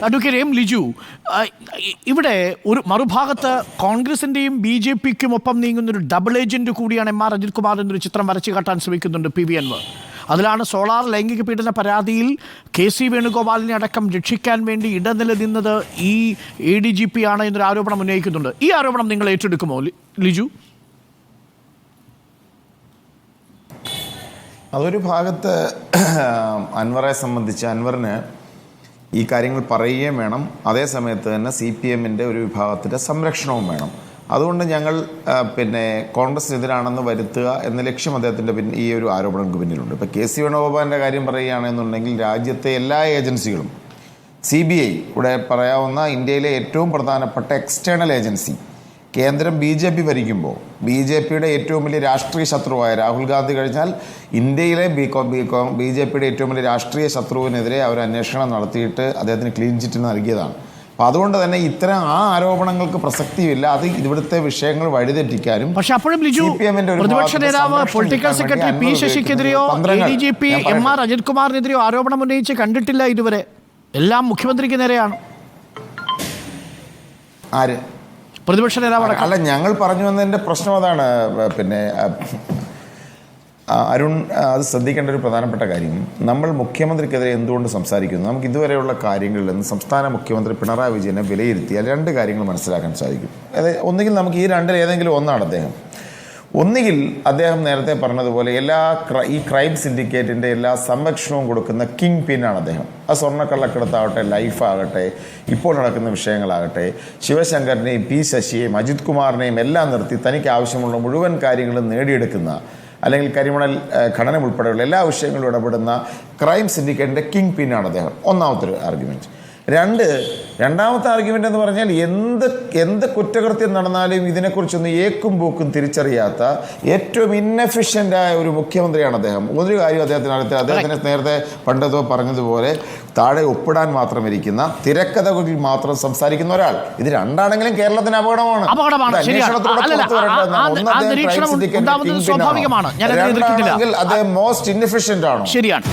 Advocate M Liju, ഇവിടെ ഒരു മറുഭാഗത്ത് കോൺഗ്രസിൻ്റെയും ബി ജെ പിക്കും ഒപ്പം നീങ്ങുന്നൊരു ഡബിൾ ഏജന്റ് കൂടിയാണ് എം ആർ അജിത് കുമാർ എന്നൊരു ചിത്രം വരച്ചു കാട്ടാൻ ശ്രമിക്കുന്നുണ്ട് PV അൻവർ. അതിലാണ് സോളാർ ലൈംഗിക പീഡന പരാതിയിൽ KC വേണുഗോപാലിനെ അടക്കം രക്ഷിക്കാൻ വേണ്ടി ഇടനില നിന്നത് ഈ ADGP ആണ് എന്നൊരു ആരോപണം ഉന്നയിക്കുന്നുണ്ട്. ഈ ആരോപണം നിങ്ങൾ ഏറ്റെടുക്കുമോ ലിജു? അതൊരു ഭാഗത്ത് അൻവറെ സംബന്ധിച്ച് അൻവറിന് ഈ കാര്യങ്ങൾ പറയുകയും വേണം, അതേ സമയത്ത് തന്നെ CPMൻ്റെ ഒരു വിഭാഗത്തിൻ്റെ സംരക്ഷണവും വേണം. അതുകൊണ്ട് ഞങ്ങൾ കോൺഗ്രസിനെതിരാണെന്ന് വരുത്തുക എന്ന ലക്ഷ്യം അദ്ദേഹത്തിൻ്റെ ഈ ഒരു ആരോപണങ്ങൾക്ക് പിന്നിലുണ്ട്. ഇപ്പോൾ KC വേണുഗോപാലിൻ്റെ കാര്യം പറയുകയാണെന്നുണ്ടെങ്കിൽ രാജ്യത്തെ എല്ലാ ഏജൻസികളും CBI ഇവിടെ പറയാവുന്ന ഇന്ത്യയിലെ ഏറ്റവും പ്രധാനപ്പെട്ട എക്സ്റ്റേണൽ ഏജൻസി കേന്ദ്രം BJP ഭരിക്കുമ്പോൾ BJPയുടെ ഏറ്റവും വലിയ രാഷ്ട്രീയ ശത്രുവായ രാഹുൽ ഗാന്ധി കഴിഞ്ഞാൽ ഇന്ത്യയിലെ BJPയുടെ ഏറ്റവും വലിയ രാഷ്ട്രീയ ശത്രുവിനെതിരെ അവർ അന്വേഷണം നടത്തിയിട്ട് അദ്ദേഹത്തിന് ക്ലീൻ ചിറ്റ് നൽകിയതാണ്. അപ്പോൾ അതുകൊണ്ട് തന്നെ ഇത്തരം ആരോപണങ്ങൾക്ക് പ്രസക്തിയില്ല. അത് ഇവിടുത്തെ വിഷയങ്ങൾ വഴിതെറ്റിക്കാനും. പക്ഷേ അപ്പോഴും ലിജു, പ്രതിപക്ഷ നേതാവ് പൊളിറ്റിക്കൽ സെക്രട്ടറി P ശശിക്കെതിരെയോ ADGP MR അജിത് കുമാറിനെതിരെയോ ആരോപണം ഉന്നയിച്ച് കണ്ടിട്ടില്ല ഇതുവരെ. എല്ലാം മുഖ്യമന്ത്രിക്ക് നേരെയാണ്. ആര്? പ്രതിപക്ഷ നേതാവ്. അല്ല, ഞങ്ങൾ പറഞ്ഞു വന്നതിൻ്റെ പ്രശ്നം അതാണ്. അരുൺ, അത് ശ്രദ്ധിക്കേണ്ട ഒരു പ്രധാനപ്പെട്ട കാര്യം, നമ്മൾ മുഖ്യമന്ത്രിക്കെതിരെ എന്തുകൊണ്ട് സംസാരിക്കുന്നു, നമുക്ക് ഇതുവരെയുള്ള കാര്യങ്ങളിൽ നിന്ന് സംസ്ഥാന മുഖ്യമന്ത്രി പിണറായി വിജയനെ വിലയിരുത്തിയാൽ രണ്ട് കാര്യങ്ങൾ മനസ്സിലാക്കാൻ സാധിക്കും. ഒന്നുകിൽ നമുക്ക് ഈ രണ്ടിൽ ഏതെങ്കിലും ഒന്നാണ് അദ്ദേഹം. ഒന്നുകിൽ അദ്ദേഹം നേരത്തെ പറഞ്ഞതുപോലെ ഈ ക്രൈം സിൻഡിക്കേറ്റിൻ്റെ എല്ലാ സംരക്ഷണവും കൊടുക്കുന്ന കിങ് പിന്നാണ് അദ്ദേഹം. അത് സ്വർണ്ണക്കള്ളക്കടത്താവട്ടെ, ലൈഫാകട്ടെ, ഇപ്പോൾ നടക്കുന്ന വിഷയങ്ങളാകട്ടെ, ശിവശങ്കറിനെയും P ശശിയെയും അജിത് കുമാറിനെയും എല്ലാം നിർത്തി തനിക്ക് ആവശ്യമുള്ള മുഴുവൻ കാര്യങ്ങളും നേടിയെടുക്കുന്ന, അല്ലെങ്കിൽ കരിമണൽ ഖനനം ഉൾപ്പെടെയുള്ള എല്ലാ വിഷയങ്ങളും ഇടപെടുന്ന ക്രൈം സിൻഡിക്കേറ്റിൻ്റെ കിങ് പിന്നാണ് അദ്ദേഹം. ഒന്നാമത്തെ ഒരു ആർഗ്യുമെൻറ്റ്. രണ്ടാമത്തെ ആർഗ്യുമെൻ്റ് എന്ന് പറഞ്ഞാൽ എന്ത് കുറ്റകൃത്യം നടന്നാലും ഇതിനെക്കുറിച്ചൊന്നും ഏക്കും പൂക്കും തിരിച്ചറിയാത്ത ഏറ്റവും ഇന്നെഫിഷ്യൻ്റായ ഒരു മുഖ്യമന്ത്രിയാണ് അദ്ദേഹം. ഒരു കാര്യം അദ്ദേഹത്തിന് നേരത്തെ പണ്ടതോ പറഞ്ഞതുപോലെ താഴെ ഒപ്പിടാൻ മാത്രം ഇരിക്കുന്ന, തിരക്കഥകളിൽ മാത്രം സംസാരിക്കുന്ന ഒരാൾ. ഇത് രണ്ടാണെങ്കിലും കേരളത്തിന് അപകടമാണ്. അദ്ദേഹം മോസ്റ്റ് ഇന്നെഫിഷ്യൻ്റ് ആണോ? ശരിയാണ്.